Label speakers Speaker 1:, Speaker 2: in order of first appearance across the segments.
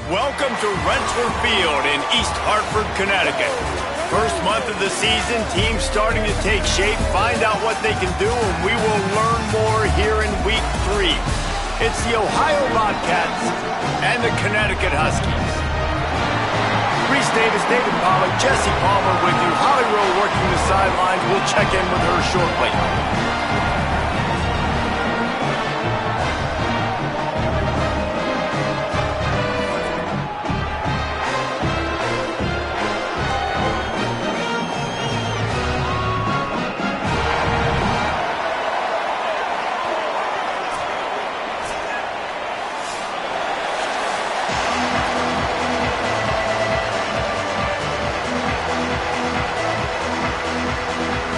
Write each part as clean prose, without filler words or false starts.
Speaker 1: Welcome to Rensselaer Field in East Hartford, Connecticut. First month of the season, teams starting to take shape, find out what they can do, and we will learn more here in Week 3. It's the Ohio Bobcats and the Connecticut Huskies. Reese Davis, David Pollack, Jesse Palmer with you. Holly Rowe working the sidelines. We'll check in with her shortly.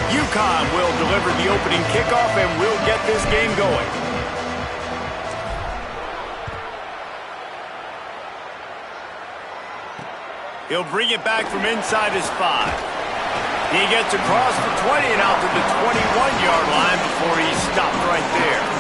Speaker 1: Uconn will deliver the opening kickoff, and we'll get this game going. He'll bring it back from inside his 5. He gets across the 20 and out to the 21-yard line before he's stopped right there.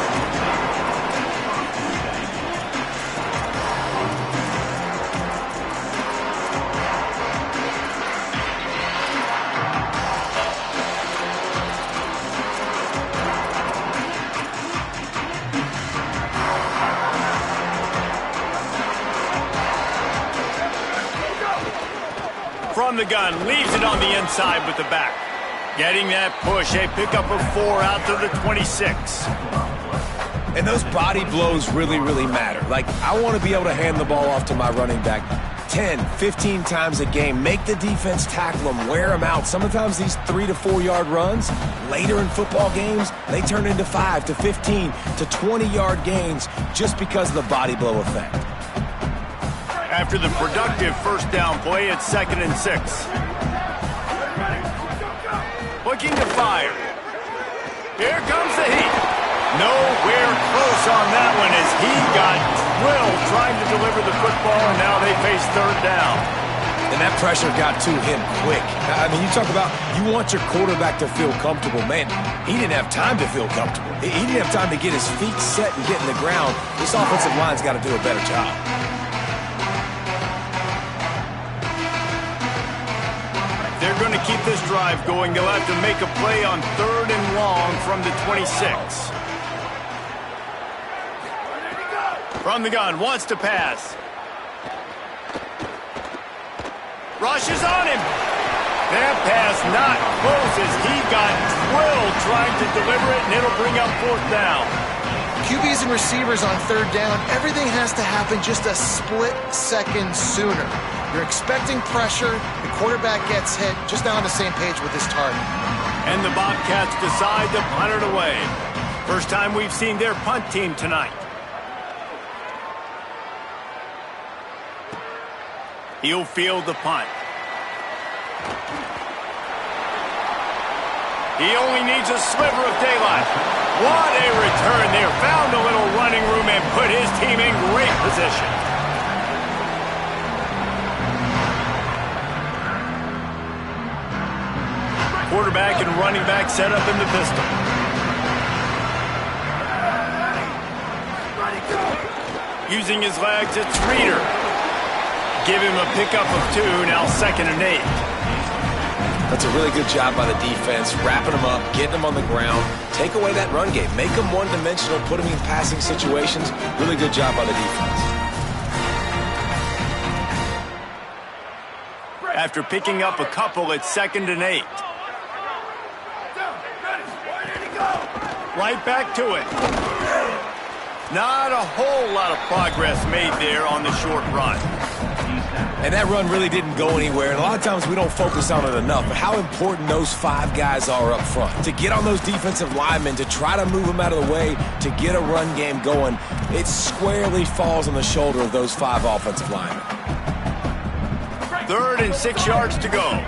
Speaker 1: From the gun, leaves it on the inside with the back. Getting that push, a pickup of 4 out to the 26.
Speaker 2: And those body blows really, really matter. Like, I want to be able to hand the ball off to my running back 10, 15 times a game. Make the defense tackle them, wear them out. Sometimes these 3 to 4 yard runs, later in football games, they turn into 5 to 15 to 20 yard gains just because of the body blow effect.
Speaker 1: After the productive first down play, it's 2nd and 6. Looking to fire. Here comes the heat. Nowhere close on that one as he got drilled trying to deliver the football, and now they face 3rd down.
Speaker 2: And that pressure got to him quick. I mean, you talk about you want your quarterback to feel comfortable. Man, he didn't have time to feel comfortable. He didn't have time to get his feet set and get in the ground. This offensive line's got to do a better job.
Speaker 1: They're going to keep this drive going. They'll have to make a play on 3rd and long from the 26. From the gun, wants to pass. Rushes on him. That pass not close as he got drilled trying to deliver it, and it'll bring up 4th down.
Speaker 3: QBs and receivers on 3rd down, everything has to happen just a split second sooner. You're expecting pressure, the quarterback gets hit, just now on the same page with his target.
Speaker 1: And the Bobcats decide to punt it away. First time we've seen their punt team tonight. He'll field the punt. He only needs a sliver of daylight. What a return there. Found a little running room and put his team in great position. Quarterback and running back set up in the pistol. Using his legs, it's Reeder. Give him a pickup of 2, now 2nd and 8.
Speaker 2: That's a really good job by the defense, wrapping them up, getting them on the ground. Take away that run game. Make them one-dimensional, put them in passing situations. Really good job by the defense.
Speaker 1: After picking up a couple, it's 2nd and 8. Right back to it. Not a whole lot of progress made there on the short run.
Speaker 2: And that run really didn't go anywhere. And a lot of times we don't focus on it enough. But how important those 5 guys are up front. To get on those defensive linemen, to try to move them out of the way, to get a run game going, it squarely falls on the shoulder of those 5 offensive linemen.
Speaker 1: 3rd and 6 yards to go.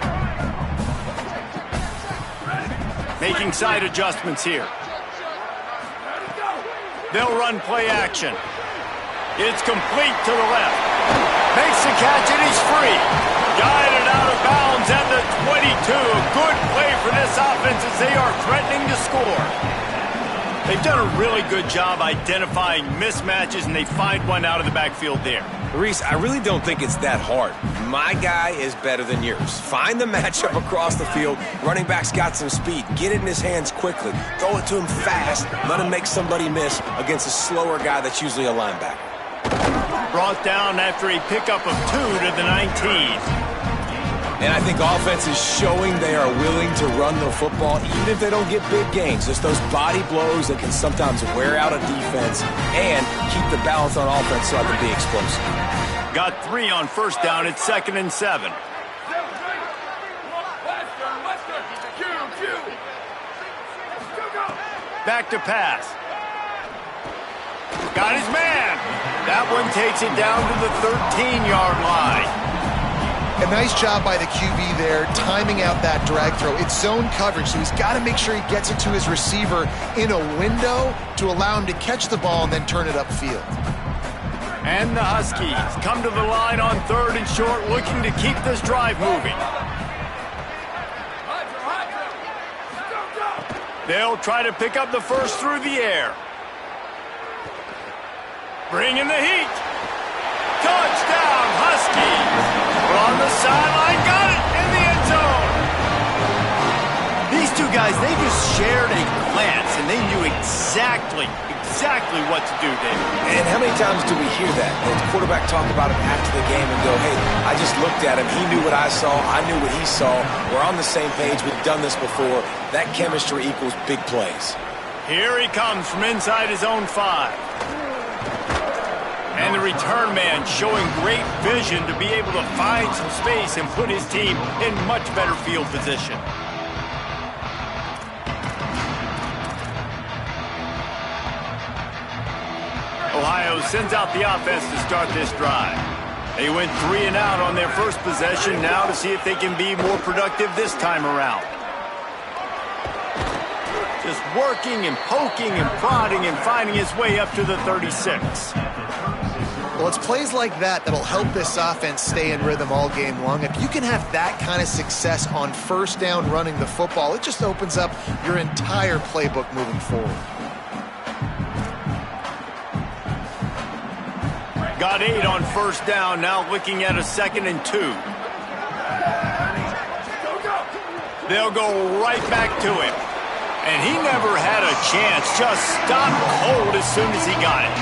Speaker 1: Making side adjustments here. They'll run play action. It's complete to the left. Makes the catch and he's free. Guided out of bounds at the 22. Good play for this offense as they are threatening to score. They've done a really good job identifying mismatches, and they find one out of the backfield there.
Speaker 2: Reese, I really don't think it's that hard. My guy is better than yours. Find the matchup across the field. Running back's got some speed. Get it in his hands quickly. Throw it to him fast. Let him make somebody miss against a slower guy that's usually a linebacker.
Speaker 1: Brought down after a pickup of 2 to the 19.
Speaker 2: And I think offense is showing they are willing to run the football, even if they don't get big gains. Just those body blows that can sometimes wear out a defense and keep the balance on offense so I can be explosive.
Speaker 1: Got 3 on first down. It's 2nd and 7. Back to pass. Got his man. That one takes it down to the 13-yard line.
Speaker 3: A nice job by the QB there, timing out that drag throw. It's zone coverage, so he's got to make sure he gets it to his receiver in a window to allow him to catch the ball and then turn it upfield.
Speaker 1: And the Huskies come to the line on 3rd and short, looking to keep this drive moving. They'll try to pick up the first through the air. Bring in the heat. Touchdown, Huskies. On the sideline, got it in the end zone. These two guys, they just shared a glance, and they knew exactly what to do, David.
Speaker 2: And how many times do we hear that? The quarterback talk about him after the game and go, hey, I just looked at him. He knew what I saw. I knew what he saw. We're on the same page. We've done this before. That chemistry equals big plays.
Speaker 1: Here he comes from inside his own 5. And the return man showing great vision to be able to find some space and put his team in much better field position. Ohio sends out the offense to start this drive. They went 3 and out on their first possession, now to see if they can be more productive this time around. Just working and poking and prodding and finding his way up to the 36.
Speaker 3: Well, it's plays like that that'll help this offense stay in rhythm all game long. If you can have that kind of success on first down running the football, it just opens up your entire playbook moving forward.
Speaker 1: Got 8 on first down, now looking at a 2nd and 2. They'll go right back to him. And he never had a chance, just stopped cold as soon as he got it.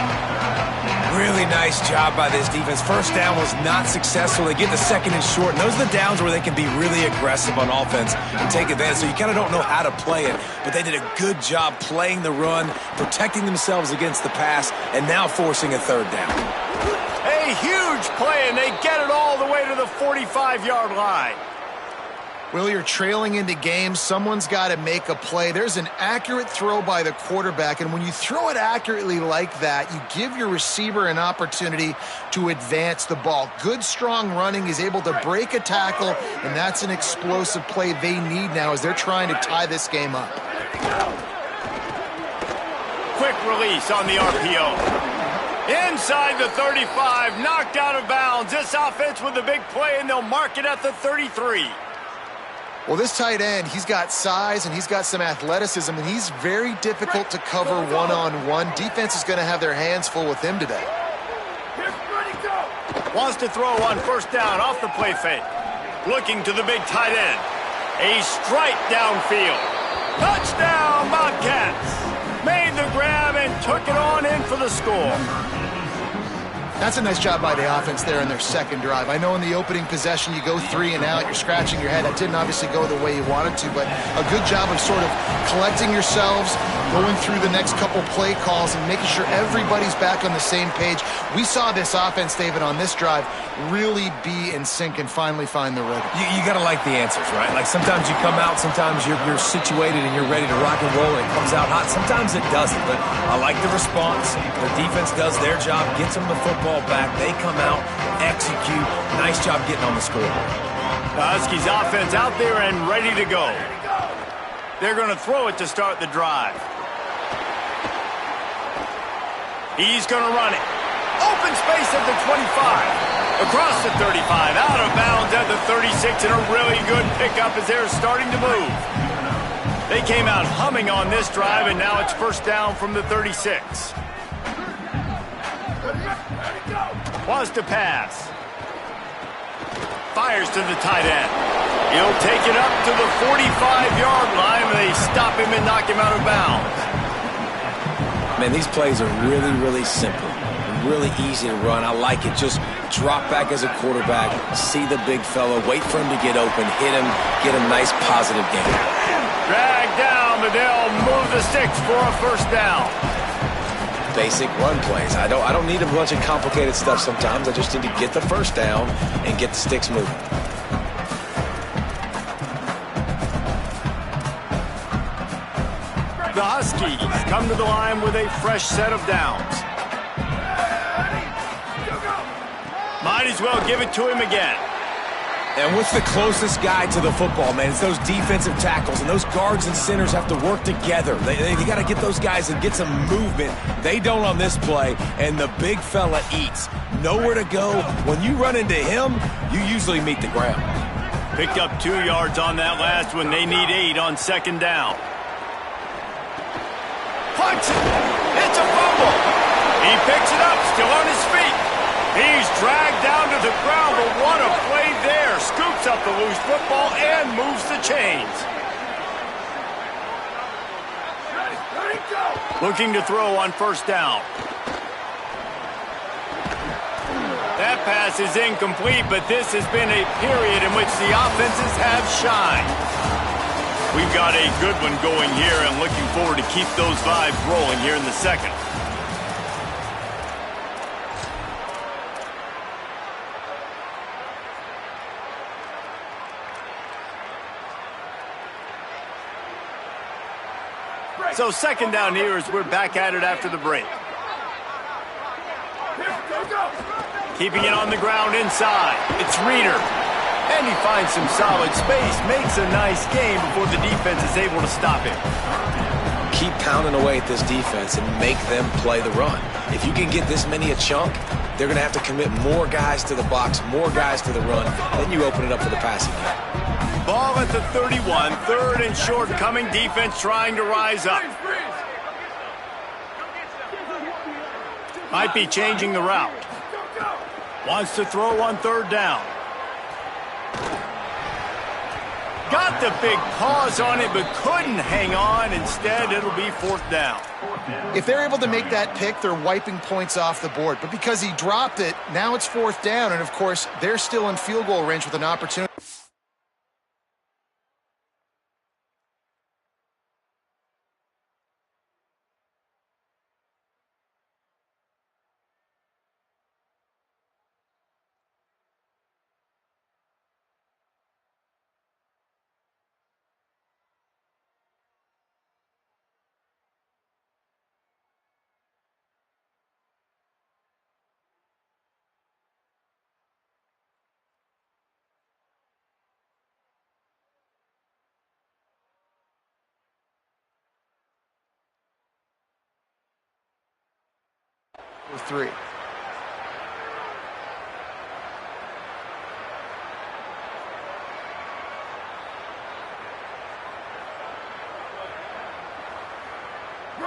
Speaker 2: Really nice job by this defense. First down was not successful. They get the 2nd and short, and those are the downs where they can be really aggressive on offense and take advantage. So you kind of don't know how to play it, but they did a good job playing the run, protecting themselves against the pass, and now forcing a 3rd down.
Speaker 1: A huge play, and they get it all the way to the 45-yard line.
Speaker 3: Will, you're trailing into games. Someone's got to make a play. There's an accurate throw by the quarterback, and when you throw it accurately like that, you give your receiver an opportunity to advance the ball. Good, strong running. He's able to break a tackle, and that's an explosive play they need now as they're trying to tie this game up.
Speaker 1: Quick release on the RPO. Inside the 35, knocked out of bounds. This offense with a big play, and they'll mark it at the 33.
Speaker 3: Well, this tight end, he's got size and he's got some athleticism, and he's very difficult to cover one-on-one. Defense is going to have their hands full with him today.
Speaker 1: Wants to throw on first down off the play fake. Looking to the big tight end. A strike downfield. Touchdown, Bobcats. Made the grab and took it on in for the score.
Speaker 3: That's a nice job by the offense there in their 2nd drive. I know in the opening possession you go 3 and out, you're scratching your head. That didn't obviously go the way you wanted to, but a good job of sort of collecting yourselves, going through the next couple play calls and making sure everybody's back on the same page. We saw this offense, David, on this drive really be in sync and finally find the rhythm.
Speaker 2: You got to like the answers, right? Like sometimes you come out, sometimes you're situated and you're ready to rock and roll and it comes out hot. Sometimes it doesn't, but I like the response. The defense does their job, gets them the football back. They come out, execute. Nice job getting on the scoreboard.
Speaker 1: The Huskies offense out there and ready to go. They're going to throw it to start the drive. He's going to run it. Open space at the 25. Across the 35. Out of bounds at the 36. And a really good pickup as they're starting to move. They came out humming on this drive, and now it's first down from the 36. Wants to pass. Fires to the tight end. He'll take it up to the 45-yard line, and they stop him and knock him out of bounds.
Speaker 2: Man, these plays are really, really simple. Really easy to run. I like it. Just drop back as a quarterback, see the big fella, wait for him to get open, hit him, get a nice positive gain.
Speaker 1: Drag down, but they'll move the sticks for a first down.
Speaker 2: Basic run plays. I don't need a bunch of complicated stuff sometimes. I just need to get the first down and get the sticks moving.
Speaker 1: The Huskies come to the line with a fresh set of downs. Might as well give it to him again.
Speaker 2: And what's the closest guy to the football, man? It's those defensive tackles, and those guards and centers have to work together. They got to get those guys and get some movement. They don't on this play, and the big fella eats. Nowhere to go. When you run into him, you usually meet the ground.
Speaker 1: Picked up 2 yards on that last one. They need 8 on second down. Punch it! It's a fumble! He picks it up, still on his feet. He's dragged down to the ground, but what a play there. Scoops up the loose football and moves the chains. Looking to throw on first down. That pass is incomplete, but this has been a period in which the offenses have shined. We've got a good one going here and looking forward to keep those vibes rolling here in the second. So second down here as we're back at it after the break. Keeping it on the ground inside. It's Reeder. And he finds some solid space, makes a nice game before the defense is able to stop him.
Speaker 2: Keep pounding away at this defense and make them play the run. If you can get this many a chunk, they're going to have to commit more guys to the box, more guys to the run. Then you open it up for the passing game.
Speaker 1: Ball at the 31, third and short, coming defense trying to rise up. Might be changing the route. Wants to throw on third down. Got the big pause on it, but couldn't hang on. Instead, it'll be fourth down.
Speaker 3: If they're able to make that pick, they're wiping points off the board. But because he dropped it, now it's fourth down. And, of course, they're still in field goal range with an opportunity. Three.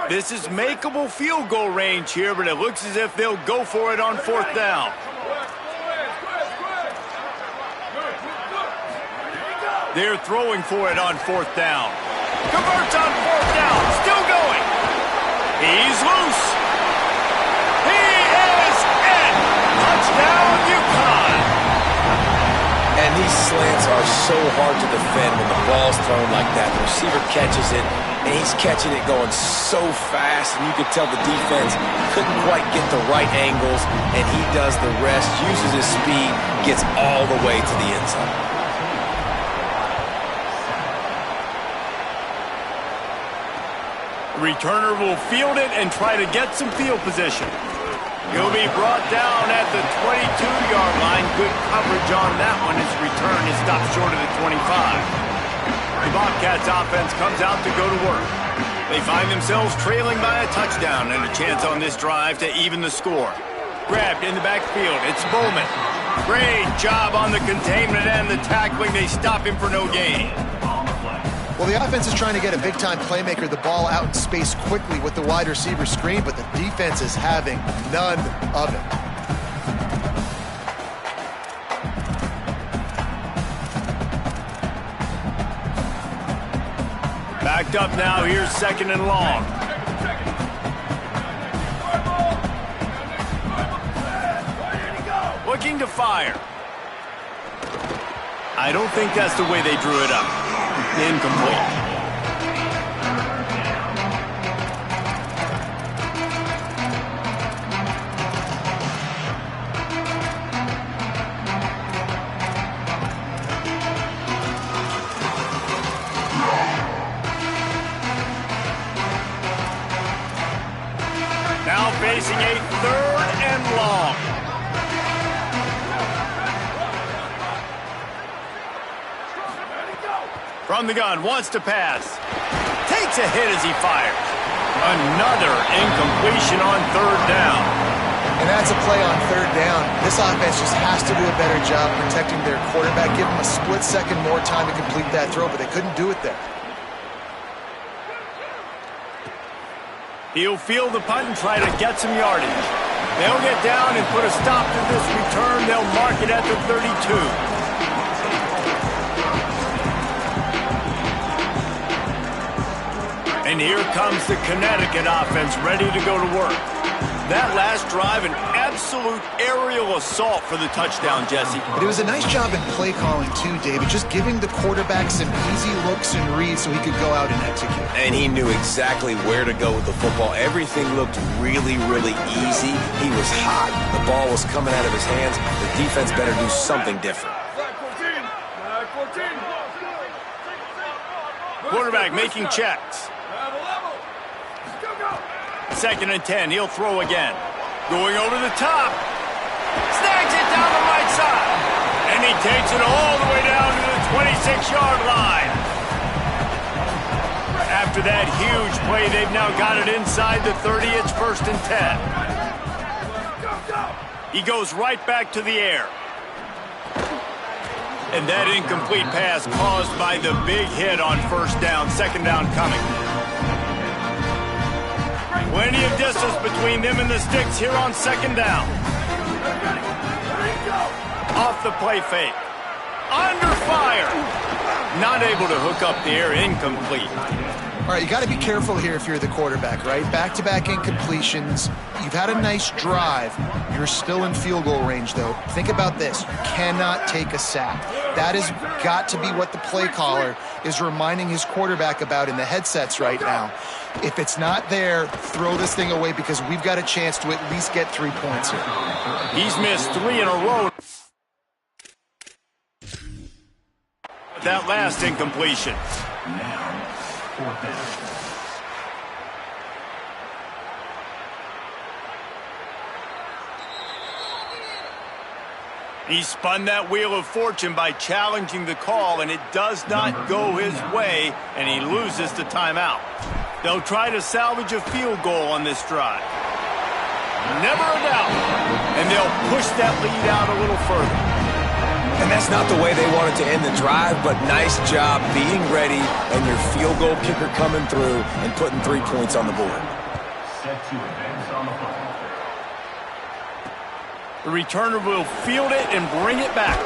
Speaker 1: This is makeable field goal range here, but it looks as if they'll go for it on fourth down. They're throwing for it on fourth down. Converts on fourth down. Still going. He's loose. He is in. Touchdown, Uconn.
Speaker 2: And these slants are so hard to defend when the ball's thrown like that. The receiver catches it, and he's catching it going so fast, and you could tell the defense couldn't quite get the right angles, and he does the rest, uses his speed, gets all the way to the end zone.
Speaker 1: Returner will field it and try to get some field position. He'll be brought down at the 22-yard line. Good coverage on that one. His return is stopped short of the 25. The Bobcats offense comes out to go to work. They find themselves trailing by a touchdown and a chance on this drive to even the score. Grabbed in the backfield. It's Bowman. Great job on the containment and the tackling. They stop him for no gain.
Speaker 3: Well, the offense is trying to get a big-time playmaker the ball out in space quickly with the wide receiver screen, but the defense is having none of it.
Speaker 1: Backed up now, here's 2nd and long. Looking to fire. I don't think that's the way they drew it up. Incomplete. Now facing a 3rd and long. From the gun, wants to pass. Takes a hit as he fires. Another incompletion on 3rd down.
Speaker 3: And that's a play on 3rd down. This offense just has to do a better job protecting their quarterback. Give them a split second more time to complete that throw, but they couldn't do it there.
Speaker 1: He'll field the punt and try to get some yardage. They'll get down and put a stop to this return. They'll mark it at the 32. And here comes the Connecticut offense ready to go to work. That last drive, an absolute aerial assault for the touchdown, Jesse.
Speaker 3: But it was a nice job in play calling too, David, just giving the quarterback some easy looks and reads so he could go out and execute.
Speaker 2: And he knew exactly where to go with the football. Everything looked really, really easy. He was hot. The ball was coming out of his hands. The defense better do something different.
Speaker 1: Quarterback making checks. 2nd and 10. He'll throw again. Going over the top. Snags it down the right side. And he takes it all the way down to the 26-yard line. After that huge play, they've now got it inside the 30. It's 1st and 10. He goes right back to the air. And that incomplete pass caused by the big hit on 1st down. 2nd down coming. Plenty of distance between them and the sticks here on 2nd down. Off the play fake. Under fire. Not able to hook up the air. Incomplete.
Speaker 3: All right, you got to be careful here if you're the quarterback, right? Back-to-back incompletions. You've had a nice drive. You're still in field goal range, though. Think about this. You cannot take a sack. That has got to be what the play caller is reminding his quarterback about in the headsets right now. If it's not there, throw this thing away because we've got a chance to at least get 3 points here.
Speaker 1: He's missed 3 in a row. That last incompletion. He spun that wheel of fortune by challenging the call, and it does not go his way, and he loses the timeout. They'll try to salvage a field goal on this drive. Never a doubt. And they'll push that lead out a little further.
Speaker 2: And that's not the way they wanted to end the drive, but nice job being ready and your field goal kicker coming through and putting 3 points on the board.
Speaker 4: Set to advance on the play.
Speaker 1: The returner will field it and bring it back.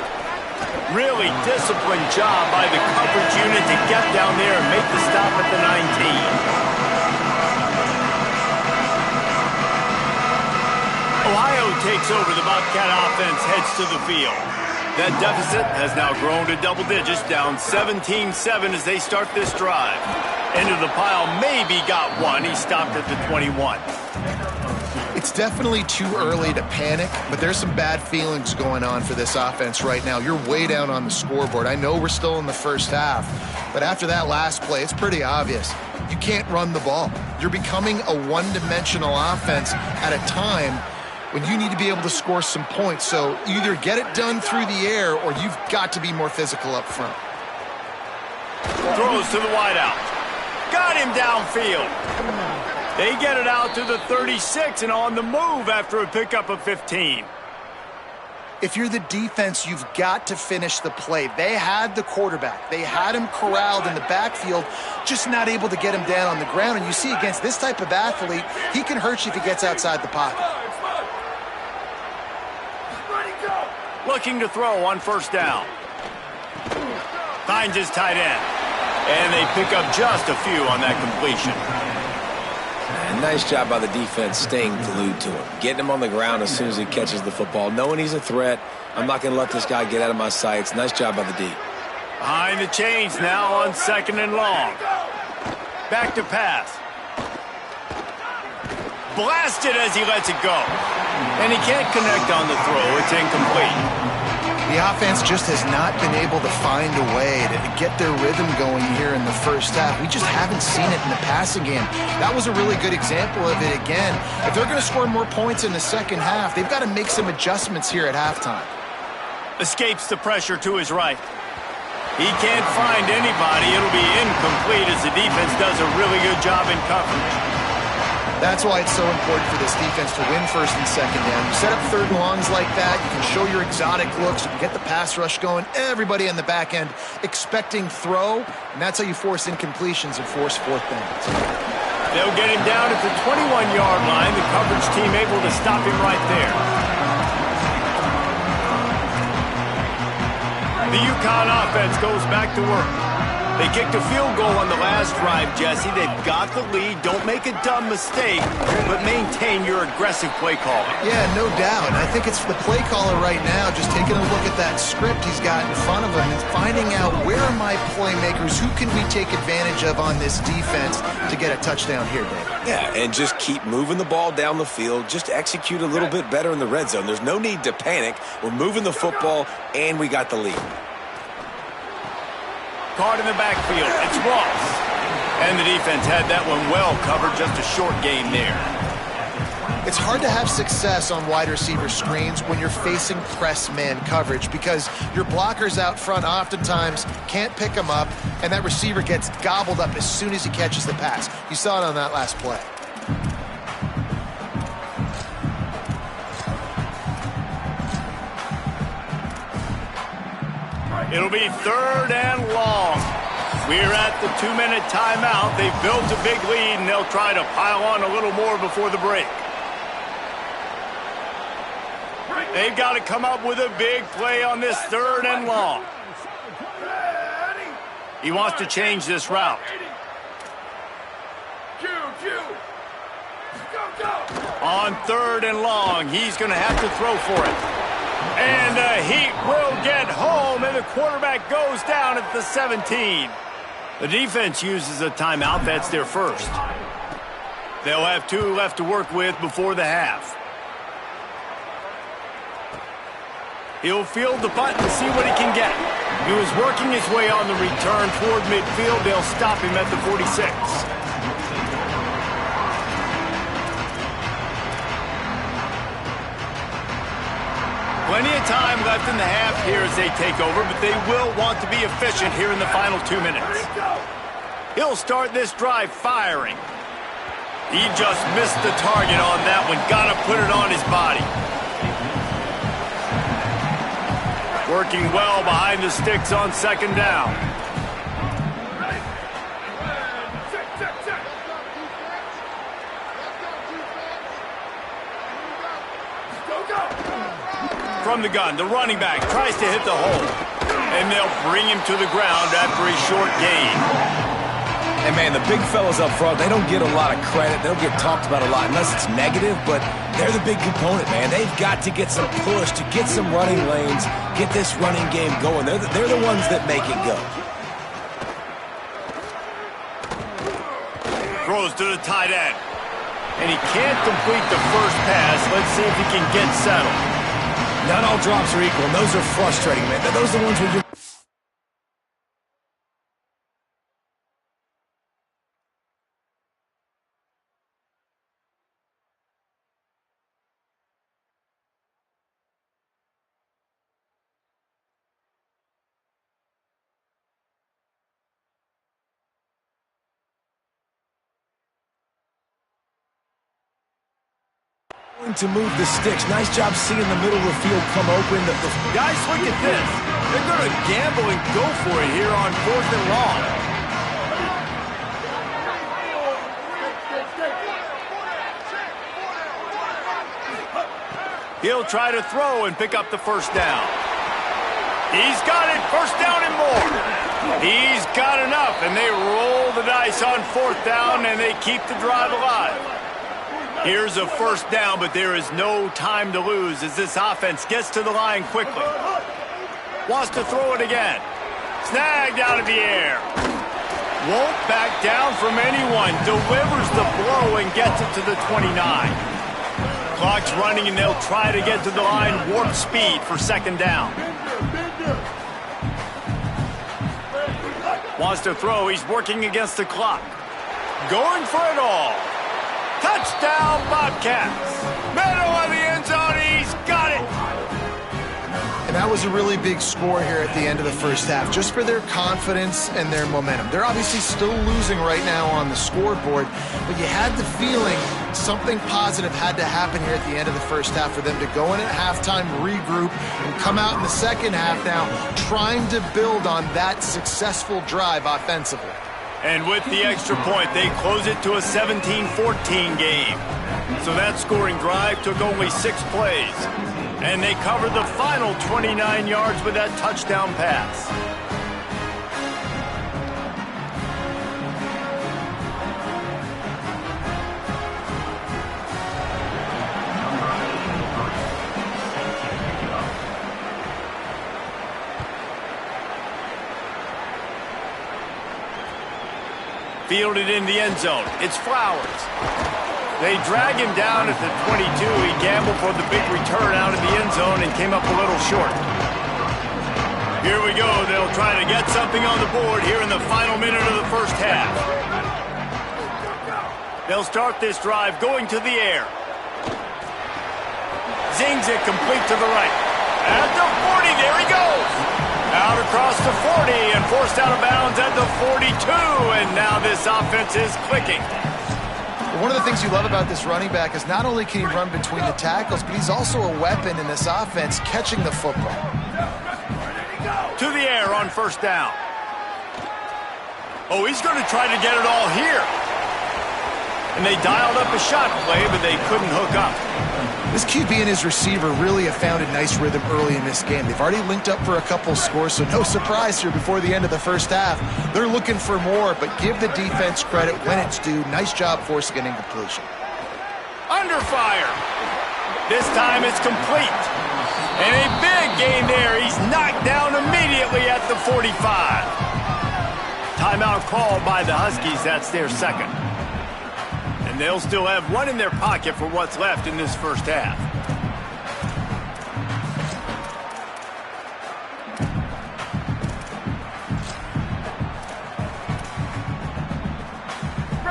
Speaker 1: Really disciplined job by the coverage unit to get down there and make the stop at the 19. Ohio takes over. The Bobcat offense heads to the field. That deficit has now grown to double digits, down 17-7 as they start this drive. End of the pile, maybe got one. He stopped at the 21.
Speaker 3: It's definitely too early to panic, but there's some bad feelings going on for this offense right now. You're way down on the scoreboard. I know we're still in the first half, but after that last play, it's pretty obvious. You can't run the ball. You're becoming a one-dimensional offense at a time when you need to be able to score some points. So either get it done through the air or you've got to be more physical up front.
Speaker 1: Throws to the wideout. Got him downfield. They get it out to the 36 and on the move after a pickup of 15.
Speaker 3: If you're the defense, you've got to finish the play. They had the quarterback. They had him corralled in the backfield, just not able to get him down on the ground. And you see against this type of athlete, he can hurt you if he gets outside the pocket.
Speaker 1: Looking to throw on first down. Finds his tight end. And they pick up just a few on that completion.
Speaker 2: And nice job by the defense staying glued to him. Getting him on the ground as soon as he catches the football. Knowing he's a threat, I'm not going to let this guy get out of my sights. Nice job by the D.
Speaker 1: Behind the chains now on 2nd and long. Back to pass. Blasted as he lets it go. And he can't connect on the throw. It's incomplete.
Speaker 3: The offense just has not been able to find a way to get their rhythm going here in the first half. We just haven't seen it in the passing game. That was a really good example of it again. If they're going to score more points in the second half, they've got to make some adjustments here at halftime.
Speaker 1: Escapes the pressure to his right. He can't find anybody. It'll be incomplete as the defense does a really good job in coverage.
Speaker 3: That's why it's so important for this defense to win 1st and 2nd down. You set up 3rd and longs like that, you can show your exotic looks, you can get the pass rush going, everybody on the back end expecting throw, and that's how you force incompletions and force 4th downs.
Speaker 1: They'll get him down at the 21-yard line. The coverage team able to stop him right there. The Uconn offense goes back to work. They kicked a field goal on the last drive, Jesse. They've got the lead. Don't make a dumb mistake, but maintain your aggressive play calling.
Speaker 3: Yeah, no doubt. And I think it's the play caller right now just taking a look at that script he's got in front of him and finding out where are my playmakers, who can we take advantage of on this defense to get a touchdown here, Dave.
Speaker 2: Yeah, and just keep moving the ball down the field. Just execute a little bit better in the red zone. There's no need to panic. We're moving the football, and we got the lead.
Speaker 1: Caught in the backfield. It's Ross. And the defense had that one well covered. Just a short game there.
Speaker 3: It's hard to have success on wide receiver screens when you're facing press man coverage because your blockers out front oftentimes can't pick them up, and that receiver gets gobbled up as soon as he catches the pass. You saw it on that last play.
Speaker 1: It'll be 3rd and long. We're at the 2-minute timeout. They've built a big lead, and they'll try to pile on a little more before the break. They've got to come up with a big play on this 3rd and long. He wants to change this route. On 3rd and long, he's going to have to throw for it. And the Heat will get home, and the quarterback goes down at the 17. The defense uses a timeout. That's their first. They'll have 2 left to work with before the half. He'll field the punt and see what he can get. He was working his way on the return toward midfield. They'll stop him at the 46. Plenty of time left in the half here as they take over, but they will want to be efficient here in the final 2 minutes. He'll start this drive firing. He just missed the target on that one. Got to put it on his body. Working well behind the sticks on 2nd down. From the gun, the running back tries to hit the hole. And they'll bring him to the ground after a short gain.
Speaker 2: And, man, the big fellas up front, they don't get a lot of credit. They don't get talked about a lot unless it's negative, but they're the big component, man. They've got to get some push, to get some running lanes, get this running game going. They're the ones that make it go.
Speaker 1: Throws to the tight end. And he can't complete the first pass. Let's see if he can get settled.
Speaker 2: Not all drops are equal, and those are frustrating, man. Those are the ones where you're... to move the sticks. Nice job seeing the middle of the field come open.
Speaker 1: Guys, look at this. They're going to gamble and go for it here on 4th and long. He'll try to throw and pick up the first down. He's got it. First down and more. He's got enough, and they roll the dice on 4th down, and they keep the drive alive. Here's a 1st down, but there is no time to lose as this offense gets to the line quickly. Wants to throw it again. Snagged out of the air. Won't back down from anyone. Delivers the blow and gets it to the 29. Clock's running, and they'll try to get to the line warp speed for 2nd down. Wants to throw. He's working against the clock. Going for it all. Touchdown, Bobcats. Middle of the end zone. He's got it.
Speaker 3: And that was a really big score here at the end of the 1st half, just for their confidence and their momentum. They're obviously still losing right now on the scoreboard, but you had the feeling something positive had to happen here at the end of the 1st half for them to go in at halftime, regroup, and come out in the 2nd half now trying to build on that successful drive offensively.
Speaker 1: And with the extra point, they close it to a 17-14 game. So that scoring drive took only 6 plays. And they covered the final 29 yards with that touchdown pass. Fielded in the end zone. It's Flowers. They drag him down at the 22. He gambled for the big return out of the end zone and came up a little short. Here we go. They'll try to get something on the board here in the final minute of the 1st half. They'll start this drive going to the air. Zings it complete to the right. At the 40, there he goes. Out across the 40 and forced out of bounds at the 42. And now this offense is clicking.
Speaker 3: One of the things you love about this running back is not only can he run between the tackles, but he's also a weapon in this offense catching the football.
Speaker 1: To the air on 1st down. Oh, he's going to try to get it all here. And they dialed up a shot play, but they couldn't hook up.
Speaker 3: This QB and his receiver really have found a nice rhythm early in this game. They've already linked up for a couple scores, so no surprise here before the end of the 1st half. They're looking for more, but give the defense credit when it's due. Nice job forcing an incompletion.
Speaker 1: Under fire. This time it's complete. And a big gain there. He's knocked down immediately at the 45. Timeout called by the Huskies. That's their 2nd. And they'll still have one in their pocket for what's left in this 1st half.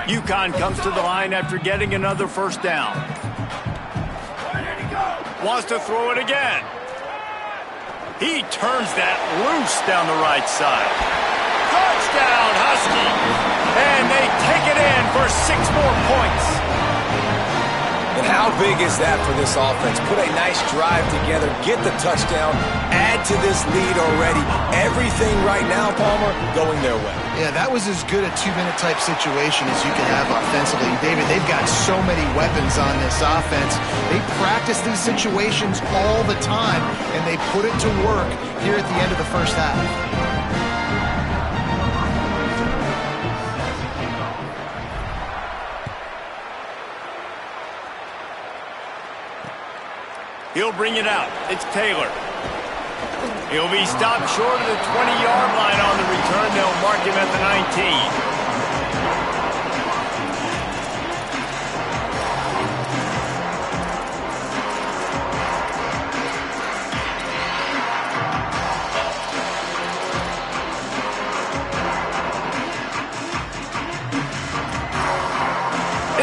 Speaker 1: Uconn comes to the line after getting another 1st down. Wants to throw it again. He turns that loose down the right side. Touchdown, Husky! And they take it in for 6 more points.
Speaker 2: And how big is that for this offense? Put a nice drive together, get the touchdown, add to this lead already. Everything right now, Palmer, going their way.
Speaker 3: Yeah, that was as good a 2-minute type situation as you can have offensively. David, they've got so many weapons on this offense. They practice these situations all the time, and they put it to work here at the end of the 1st half.
Speaker 1: He'll bring it out. It's Taylor. He'll be stopped short of the 20-yard line on the return. They'll mark him at the 19.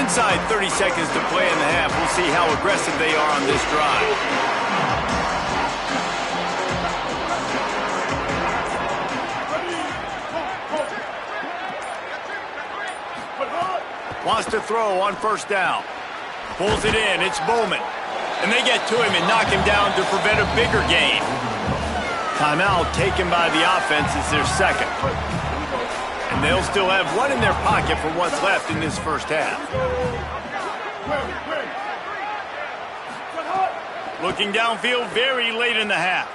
Speaker 1: Inside 30 seconds to play in the half. We'll see how aggressive they are on this drive. Wants to throw on 1st down. Pulls it in. It's Bowman. And they get to him and knock him down to prevent a bigger gain. Timeout taken by the offense is their 2nd. And they'll still have one in their pocket for what's left in this 1st half. Looking downfield very late in the half.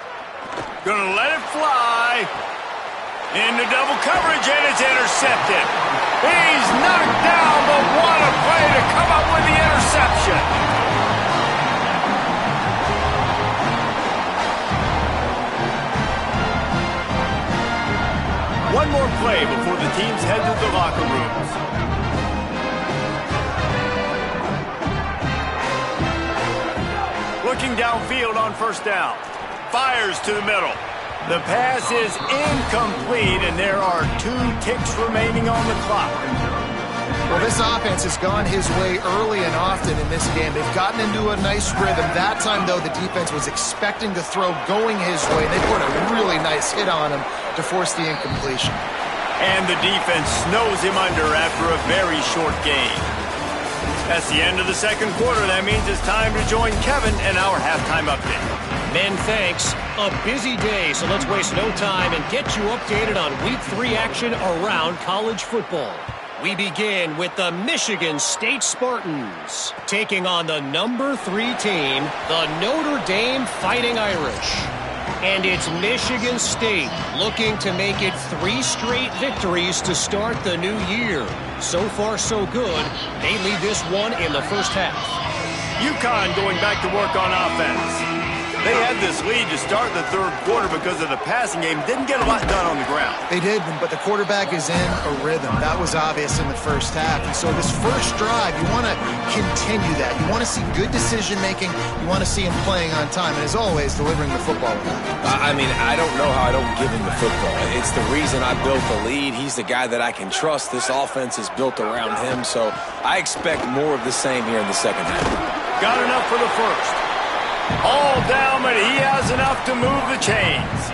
Speaker 1: Gonna let it fly. Into double coverage, and it's intercepted. He's knocked down, but what a play to come up with the interception. One more play before the teams head to the locker rooms. Looking downfield on first down. Fires to the middle. The pass is incomplete, and there are 2 ticks remaining on the clock.
Speaker 3: Well, this offense has gone his way early and often in this game. They've gotten into a nice rhythm. That time, though, the defense was expecting to throw going his way. They put a really nice hit on him to force the incompletion.
Speaker 1: And the defense snows him under after a very short game. That's the end of the second quarter. That means it's time to join Kevin in our halftime update.
Speaker 5: Men, thanks. A busy day, so let's waste no time and get you updated on Week 3 action around college football. We begin with the Michigan State Spartans taking on the number 3 team, the Notre Dame Fighting Irish. And it's Michigan State looking to make it 3 straight victories to start the new year. So far, so good. They lead this one in the first half.
Speaker 1: Uconn going back to work on offense. They had this lead to start the third quarter because of the passing game. Didn't get a lot done on the ground.
Speaker 3: They did, but the quarterback is in a rhythm. That was obvious in the first half. And so this first drive, you want to continue that. You want to see good decision-making. You want to see him playing on time. And as always, delivering the football.
Speaker 2: I mean, I don't know how I don't give him the football. It's the reason I built the lead. He's the guy that I can trust. This offense is built around him. So I expect more of the same here in the second half.
Speaker 1: Got enough for the first. All down, but he has enough to move the chains.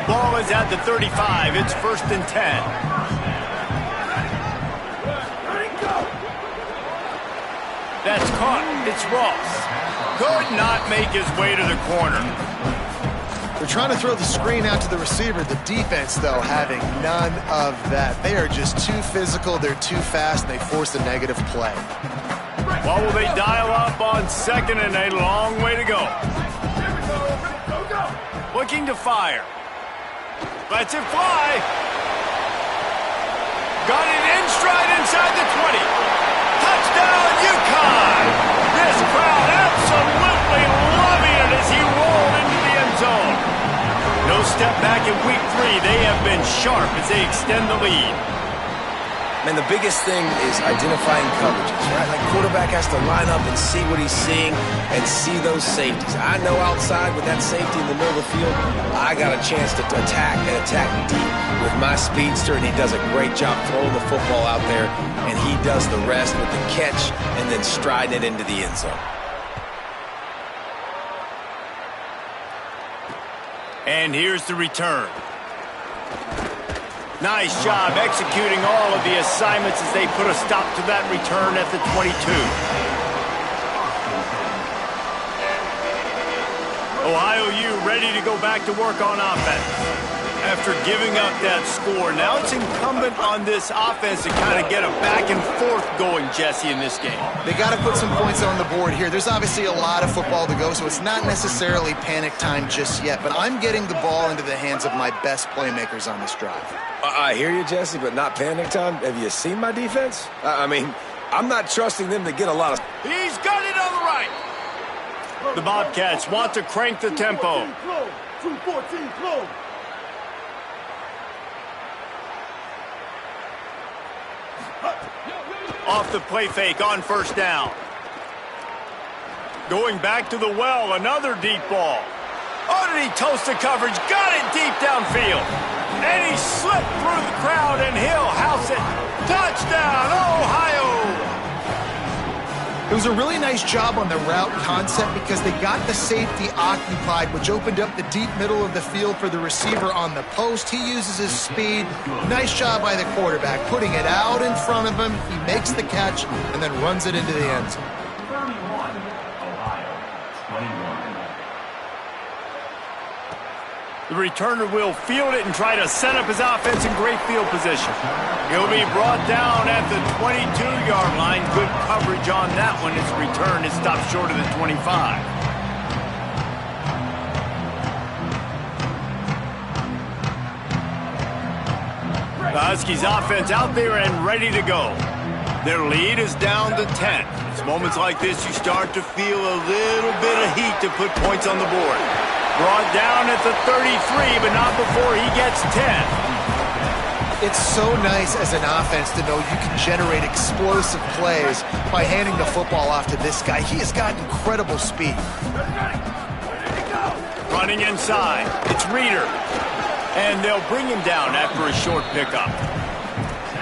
Speaker 1: Ball is at the 35. It's 1st and 10. That's caught. It's Ross. Could not make his way to the corner.
Speaker 3: They're trying to throw the screen out to the receiver. The defense, though, having none of that. They are just too physical. They're too fast, and they force a negative play.
Speaker 1: What will they dial up on 2nd and a long way to go? Looking to fire. Lets it fly. Got it in stride inside the 20. Touchdown, Uconn! This crowd absolutely loving it as he rolled into the end zone. No step back in week 3. They have been sharp as they extend the lead.
Speaker 2: Man, the biggest thing is identifying coverages, right? Like, quarterback has to line up and see what he's seeing and see those safeties. I know outside with that safety in the middle of the field, I got a chance to attack and attack deep with my speedster, and he does a great job throwing the football out there, and he does the rest with the catch and then striding it into the end zone.
Speaker 1: And here's the return. Nice job executing all of the assignments as they put a stop to that return at the 22. Ohio U ready to go back to work on offense. After giving up that score, now it's incumbent on this offense to kind of get a back and forth going, Jesse, in this game.
Speaker 3: They got to put some points on the board here. There's obviously a lot of football to go, so it's not necessarily panic time just yet, but I'm getting the ball into the hands of my best playmakers on this drive.
Speaker 2: I hear you, Jesse, but not panic time. Have you seen my defense? I mean, I'm not trusting them to get a lot of...
Speaker 1: He's got it on the right. The Bobcats want to crank the tempo.
Speaker 6: 2-14 close.
Speaker 1: Off the play fake on first down. Going back to the well, another deep ball. Oh, did he toast the coverage? Got it deep downfield. And he slipped through the crowd, and he'll house it. Touchdown, Ohio!
Speaker 3: It was a really nice job on the route concept because they got the safety occupied, which opened up the deep middle of the field for the receiver on the post. He uses his speed. Nice job by the quarterback, putting it out in front of him. He makes the catch and then runs it into the end zone.
Speaker 4: 31, Ohio, 21.
Speaker 1: The returner will field it and try to set up his offense in great field position. He'll be brought down at the 22-yard line. Good coverage on that one. His return is stopped short of the 25. The Huskies offense out there and ready to go. Their lead is down to 10. It's moments like this you start to feel a little bit of heat to put points on the board. Brought down at the 33, but not before he gets 10.
Speaker 3: It's so nice as an offense to know you can generate explosive plays by handing the football off to this guy. He has got incredible speed.
Speaker 1: Running inside, it's Reeder. And they'll bring him down after a short pickup.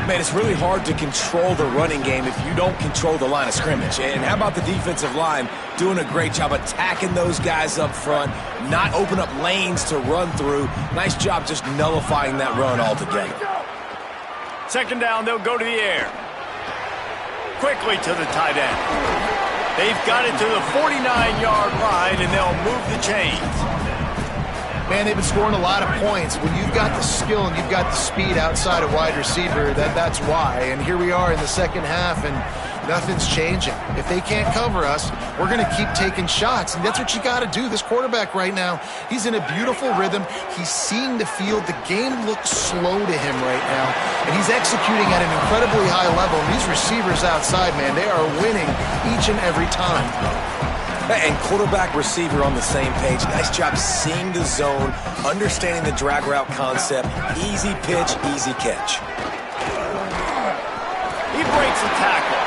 Speaker 2: Man, it's really hard to control the running game if you don't control the line of scrimmage. And how about the defensive line doing a great job attacking those guys up front, not open up lanes to run through. Nice job just nullifying that run altogether.
Speaker 1: Second down, they'll go to the air. Quickly to the tight end. They've got it to the 49-yard line, and they'll move the chains.
Speaker 3: Man, they've been scoring a lot of points. When you've got the skill and you've got the speed outside of wide receiver, that's why. And here we are in the second half, and nothing's changing. If they can't cover us, we're going to keep taking shots, and that's what you got to do. This quarterback right now, he's in a beautiful rhythm. He's seeing the field. The game looks slow to him right now, and he's executing at an incredibly high level. And these receivers outside, man, they are winning each and every time.
Speaker 2: And quarterback receiver on the same page. Nice job seeing the zone, understanding the drag route concept. Easy pitch, easy catch.
Speaker 1: He breaks a tackle.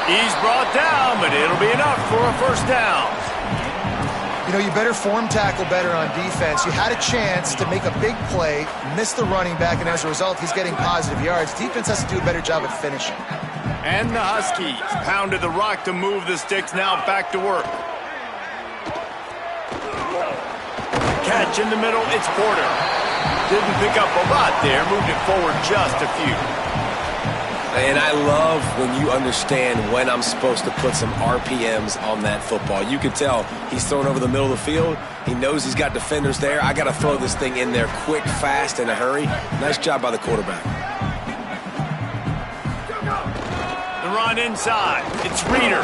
Speaker 1: He's brought down, but it'll be enough for a first down.
Speaker 3: You know, you better form tackle better on defense. You had a chance to make a big play, miss the running back, and as a result, he's getting positive yards. Defense has to do a better job at finishing.
Speaker 1: And the Huskies pounded the rock to move the sticks, now back to work. Catch in the middle, it's Porter. Didn't pick up a lot there, moved it forward just a few.
Speaker 2: And I love when you understand when I'm supposed to put some RPMs on that football. You can tell he's throwing over the middle of the field. He knows he's got defenders there. I got to throw this thing in there quick, fast, in a hurry. Nice job by the quarterback.
Speaker 1: The run inside, it's Reeder.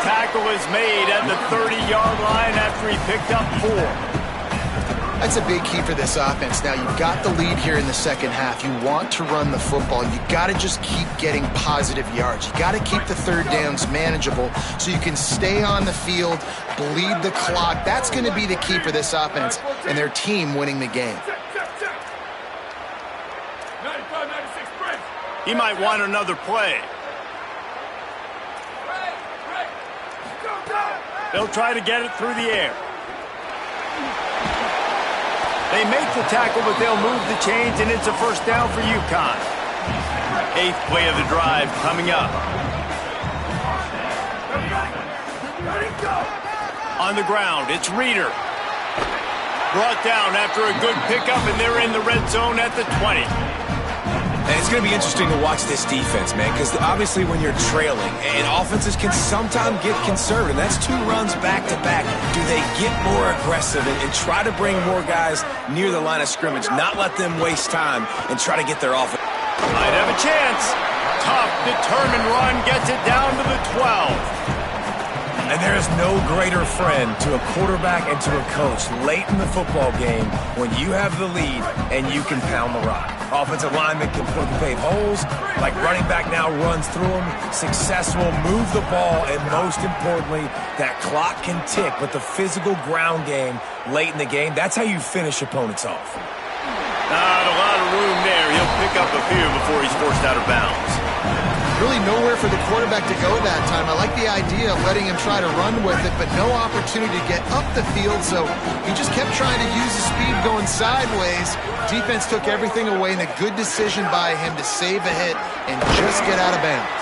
Speaker 1: Tackle is made at the 30-yard line after he picked up 4.
Speaker 3: That's a big key for this offense. Now, you've got the lead here in the second half. You want to run the football. You got to just keep getting positive yards. You got to keep the third downs manageable so you can stay on the field, bleed the clock. That's going to be the key for this offense and their team winning the game.
Speaker 1: He might want another play. They'll try to get it through the air. They make the tackle, but they'll move the chains, and it's a first down for Uconn. 8th play of the drive coming up. On the ground, it's Reeder. Brought down after a good pickup, and they're in the red zone at the 20.
Speaker 2: And it's going to be interesting to watch this defense, man, because obviously when you're trailing, and offenses can sometimes get conservative. That's 2 runs back-to-back. Do they get more aggressive and try to bring more guys near the line of scrimmage, not let them waste time and try to get their offense?
Speaker 1: Might have a chance. Tough, determined run gets it down to the 12.
Speaker 2: And there is no greater friend to a quarterback and to a coach late in the football game when you have the lead and you can pound the rock. Offensive linemen can pave holes, like running back now runs through them, successful, move the ball, and most importantly, that clock can tick, but the physical ground game late in the game, that's how you finish opponents off.
Speaker 1: Not a lot of room there. He'll pick up a few before he's forced out of bounds.
Speaker 3: Really nowhere for the quarterback to go that time. I like the idea of letting him try to run with it, but no opportunity to get up the field, so he just kept trying to use the speed going sideways. Defense took everything away, and a good decision by him to save a hit and just get out of bounds.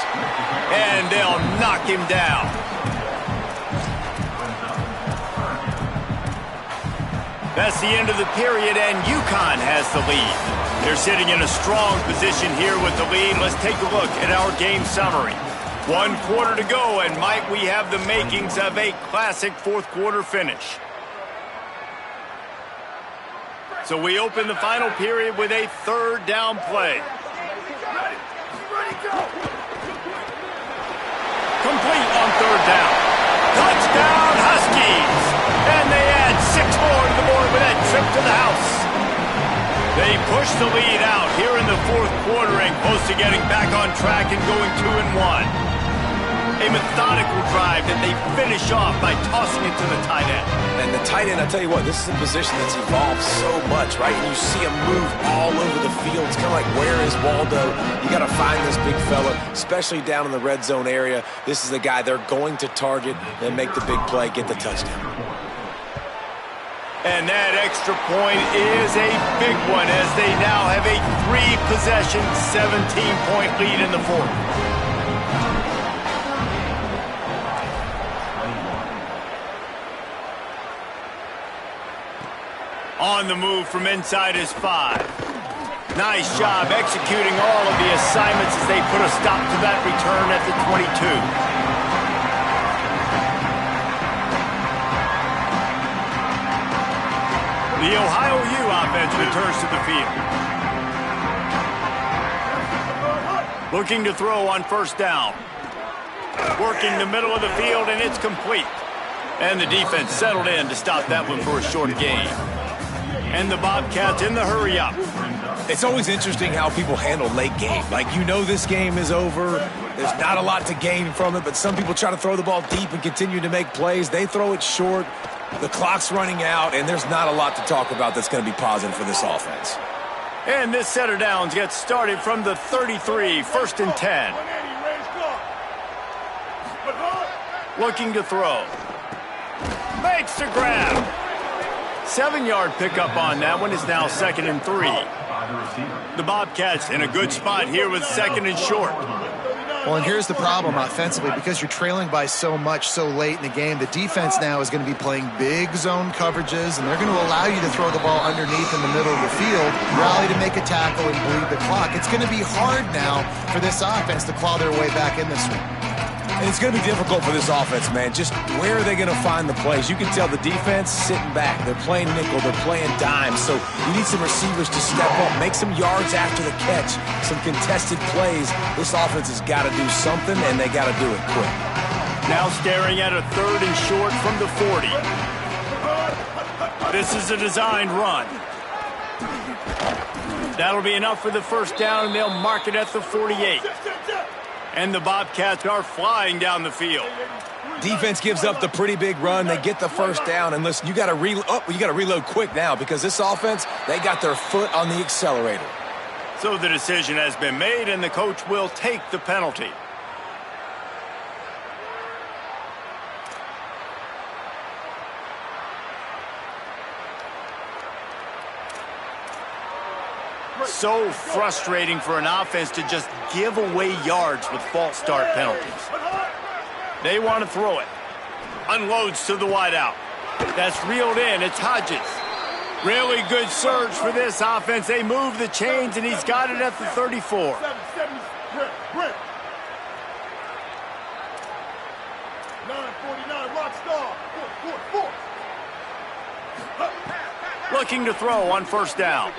Speaker 1: And they'll knock him down. That's the end of the period, and Uconn has the lead. They're sitting in a strong position here with the lead. Let's take a look at our game summary. 1 quarter to go, and might we have the makings of a classic fourth-quarter finish. So we open the final period with a third down play. Complete on third down. Touchdown, Huskies! And they add 6 more to the board with that trip to the house. They push push the lead out here in the fourth quarter and close to getting back on track and going 2-1. A methodical drive that they finish off by tossing it to the tight end.
Speaker 2: And the tight end, I tell you what, this is a position that's evolved so much, right? And you see him move all over the field. It's kind of like, where is Waldo? You got to find this big fella, especially down in the red zone area. This is the guy they're going to target and make the big play, get the touchdown.
Speaker 1: And that extra point is a big one as they now have a 3-possession, 17-point lead in the fourth. On the move from inside his 5. Nice job executing all of the assignments as they put a stop to that return at the 22. The Ohio U offense returns to the field. Looking to throw on first down. Working the middle of the field, and it's complete. And the defense settled in to stop that one for a short gain. And the Bobcats in the hurry-up.
Speaker 2: It's always interesting how people handle late game. Like, you know this game is over. There's not a lot to gain from it, but some people try to throw the ball deep and continue to make plays. They throw it short. The clock's running out, and there's not a lot to talk about that's going to be positive for this offense.
Speaker 1: And this set of downs gets started from the 33, 1st and 10. Looking to throw. Makes the grab. 7-yard pickup on that one is now 2nd and 3. The Bobcats in a good spot here with 2nd and short.
Speaker 3: Well, and here's the problem offensively. Because you're trailing by so much so late in the game, the defense now is going to be playing big zone coverages, and they're going to allow you to throw the ball underneath in the middle of the field, rally to make a tackle, and bleed the clock. It's going to be hard now for this offense to claw their way back in this one.
Speaker 2: And it's going to be difficult for this offense, man. Just where are they going to find the plays? You can tell the defense sitting back. They're playing nickel. They're playing dime. So you need some receivers to step up, make some yards after the catch, some contested plays. This offense has got to do something, and they got to do it quick.
Speaker 1: Now staring at a 3rd and short from the 40. This is a designed run. That'll be enough for the first down, and they'll mark it at the 48. And the Bobcats are flying down the field.
Speaker 2: Defense gives up the pretty big run. They get the first down. And listen, you got to reload quick now because this offense, they got their foot on the accelerator.
Speaker 1: So the decision has been made, and the coach will take the penalty. So frustrating for an offense to just give away yards with false start penalties. They want to throw it. Unloads to the wideout. That's reeled in. It's Hodges. Really good surge for this offense. They move the chains, and he's got it at the 34. Looking to throw on first down.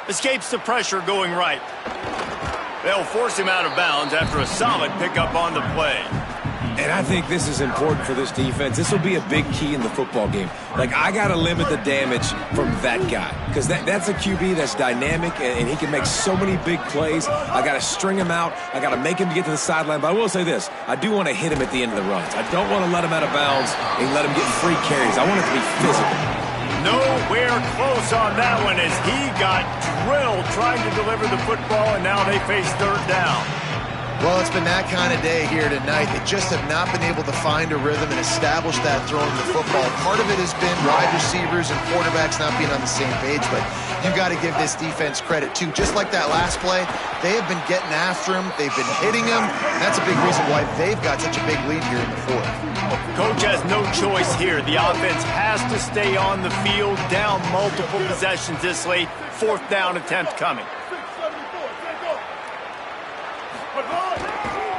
Speaker 1: Escapes the pressure going right. They'll force him out of bounds after a solid pickup on the play.
Speaker 2: And I think this is important for this defense. This will be a big key in the football game. Like, I got to limit the damage from that guy because that's a QB that's dynamic, and he can make so many big plays. I got to string him out. I got to make him get to the sideline. But I will say this. I do want to hit him at the end of the runs. I don't want to let him out of bounds and let him get free carries. I want it to be physical.
Speaker 1: Nowhere close on that one as he got drilled trying to deliver the football, and now they face 3rd down.
Speaker 3: Well, it's been that kind of day here tonight. They just have not been able to find a rhythm and establish that throwing the football. Part of it has been wide receivers and quarterbacks not being on the same page, but you got to give this defense credit too. Just like that last play, they have been getting after him. They've been hitting him. That's a big reason why they've got such a big lead here in the fourth.
Speaker 1: Coach has no choice here. The offense has to stay on the field, down multiple possessions this late. 4th down attempt coming.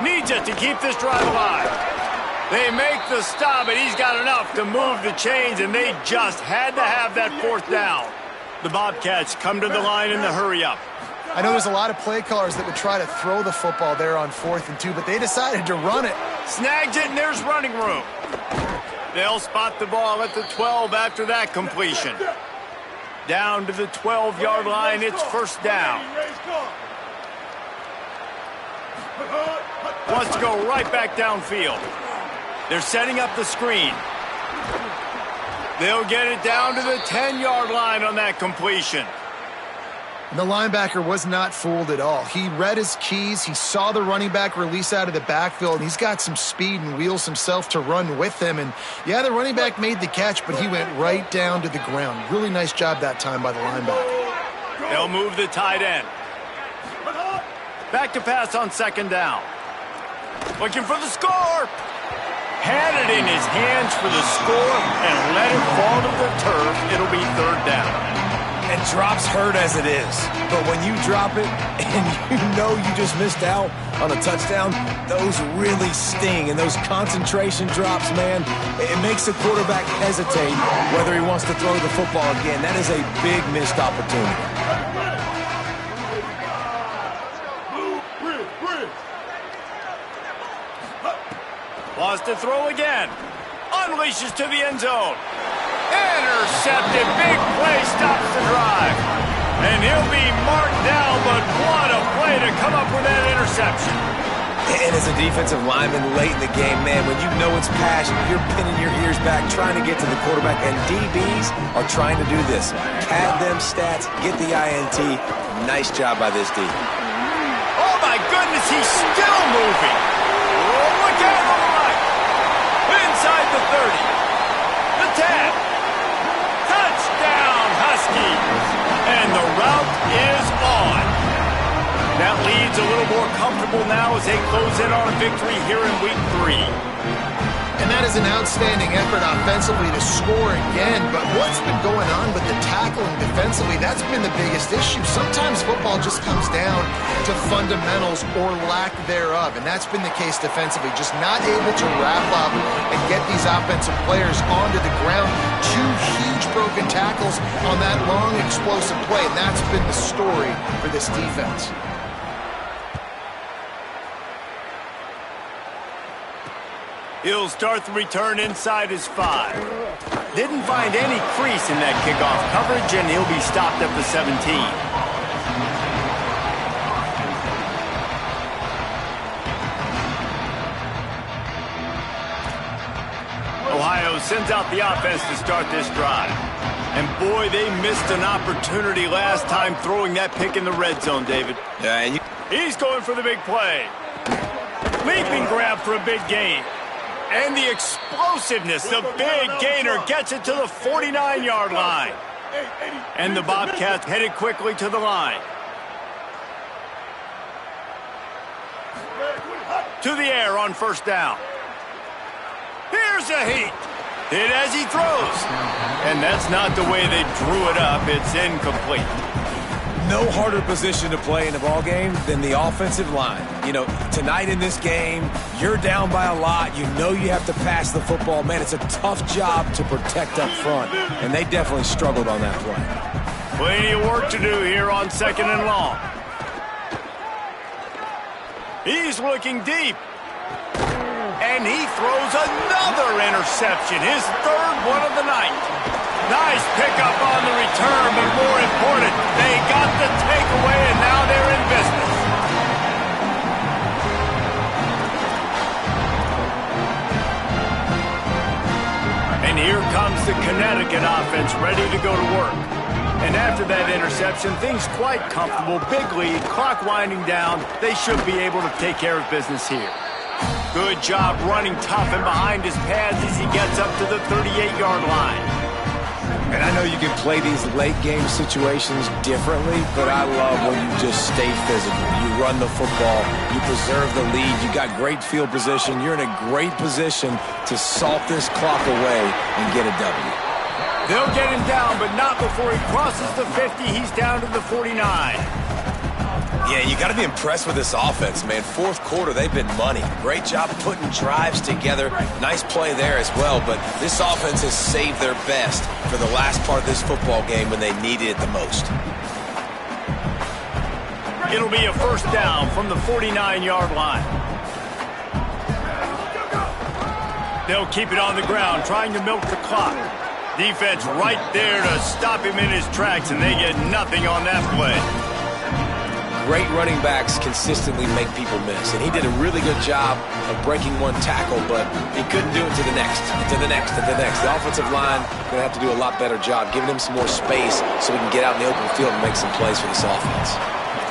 Speaker 1: Needs it to keep this drive alive. They make the stop, and he's got enough to move the chains, and they just had to have that 4th down. The Bobcats come to the line in the hurry-up.
Speaker 3: I know there's a lot of play callers that would try to throw the football there on 4th and 2, but they decided to run it.
Speaker 1: Snags it, and there's running room. They'll spot the ball at the 12 after that completion. Down to the 12-yard line, it's first down. Wants to go right back downfield. They're setting up the screen. They'll get it down to the 10-yard line on that completion.
Speaker 3: And the linebacker was not fooled at all. He read his keys. He saw the running back release out of the backfield, and he's got some speed and wheels himself to run with him. And, yeah, the running back made the catch, but he went right down to the ground. Really nice job that time by the linebacker.
Speaker 1: They'll move the tight end. Back to pass on second down. Looking for the score. Had it in his hands for the score and let it fall to the turf. It'll be third down.
Speaker 2: And drops hurt as it is. But when you drop it and you know you just missed out on a touchdown, those really sting. And those concentration drops, man, it makes the quarterback hesitate whether he wants to throw the football again. That is a big missed opportunity.
Speaker 1: Wants to throw again. Unleashes to the end zone. Intercepted. Big play stops the drive. And he'll be marked down, but what a play to come up with that interception.
Speaker 2: And as a defensive lineman late in the game, man, when you know it's passion, you're pinning your ears back, trying to get to the quarterback, and DBs are trying to do this. Pad them stats, get the INT. Nice job by this D.
Speaker 1: Oh, my goodness, he's still moving. Oh, look out on the right. Inside the 30. The 10. Touchdown, Huskies. And the route is on. That lead's a little more comfortable now as they close in on a victory here in week 3.
Speaker 3: And that is an outstanding effort offensively to score again. But what's been going on with the tackling defensively, that's been the biggest issue. Sometimes football just comes down to fundamentals or lack thereof. And that's been the case defensively. Just not able to wrap up and get these offensive players onto the ground. 2 huge broken tackles on that long, explosive play. And that's been the story for this defense.
Speaker 1: He'll start the return inside his 5. Didn't find any crease in that kickoff coverage, and he'll be stopped at the 17. Ohio sends out the offense to start this drive. And boy, they missed an opportunity last time throwing that pick in the red zone, David.
Speaker 2: Yeah, and
Speaker 1: he's going for the big play. Leaping grab for a big gain. And the explosiveness, the big gainer gets it to the 49-yard line. And the Bobcats headed quickly to the line. To the air on first down. Here's a heat. Hit as he throws. And that's not the way they drew it up. It's incomplete.
Speaker 2: no harder position to play in a ball game than the offensive line. You know, tonight in this game, you're down by a lot. You know you have to pass the football. Man, it's a tough job to protect up front, and they definitely struggled on that play.
Speaker 1: Plenty of work to do here on 2nd and long. He's looking deep. And he throws another interception, his third one of the night. Nice pickup on the return, but more important, they got the takeaway, and now they're in business. And here comes the Connecticut offense ready to go to work. And after that interception, things quite comfortable. Big lead, clock winding down. They should be able to take care of business here. Good job running tough and behind his pads as he gets up to the 38-yard line.
Speaker 2: And I know you can play these late-game situations differently, but I love when you just stay physical. You run the football, you preserve the lead, you got great field position. You're in a great position to salt this clock away and get a W.
Speaker 1: They'll get him down, but not before he crosses the 50. He's down to the 49.
Speaker 2: Yeah, you got to be impressed with this offense, man. Fourth quarter, they've been money. Great job putting drives together. Nice play there as well, but this offense has saved their best for the last part of this football game when they needed it the most.
Speaker 1: It'll be a first down from the 49-yard line. They'll keep it on the ground, trying to milk the clock. Defense right there to stop him in his tracks, and they get nothing on that play.
Speaker 2: Great running backs consistently make people miss, and he did a really good job of breaking one tackle, but he couldn't do it to the next, and to the next, and to the next. The offensive line going to have to do a lot better job giving him some more space so we can get out in the open field and make some plays for this offense.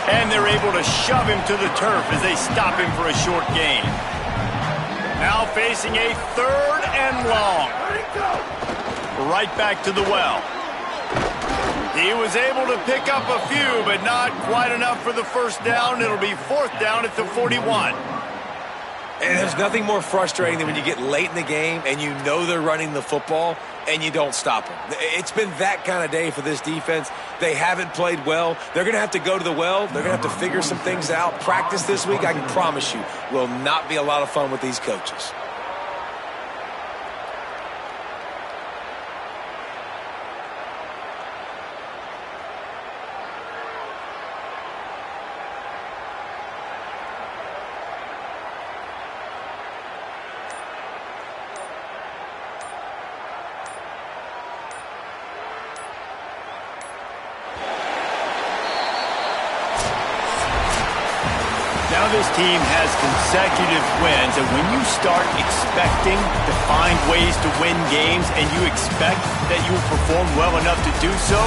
Speaker 1: And they're able to shove him to the turf as they stop him for a short gain. Now facing a 3rd and long. Right back to the well. He was able to pick up a few, but not quite enough for the first down. It'll be 4th down at the 41.
Speaker 2: And there's nothing more frustrating than when you get late in the game and you know they're running the football and you don't stop them. It's been that kind of day for this defense. They haven't played well. They're going to have to go to the well. They're going to have to figure some things out. Practice this week, I can promise you, will not be a lot of fun with these coaches.
Speaker 1: Now this team has consecutive wins, and when you start expecting to find ways to win games and you expect that you will perform well enough to do so,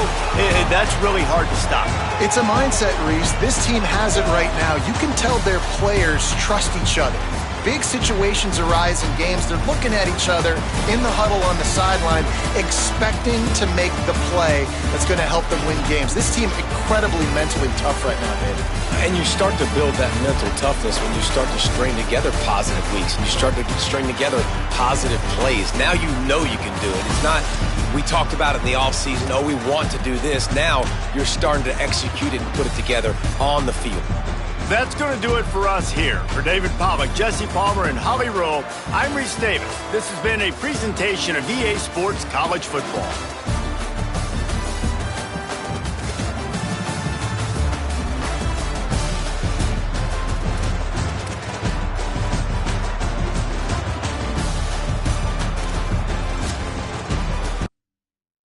Speaker 1: that's really hard to stop.
Speaker 3: It's a mindset, Reese. This team has it right now. You can tell their players trust each other. Big situations arise in games. They're looking at each other in the huddle on the sideline, expecting to make the play that's going to help them win games. This team incredibly mentally tough right now, David.
Speaker 2: And you start to build that mental toughness when you start to string together positive weeks and you start to string together positive plays. Now you know you can do it. It's not, we talked about it in the offseason, oh, we want to do this. Now you're starting to execute it and put it together on the field.
Speaker 1: That's going to do it for us here. For David Pollack, Jesse Palmer, and Holly Rowe, I'm Reese Davis. This has been a presentation of EA Sports College Football.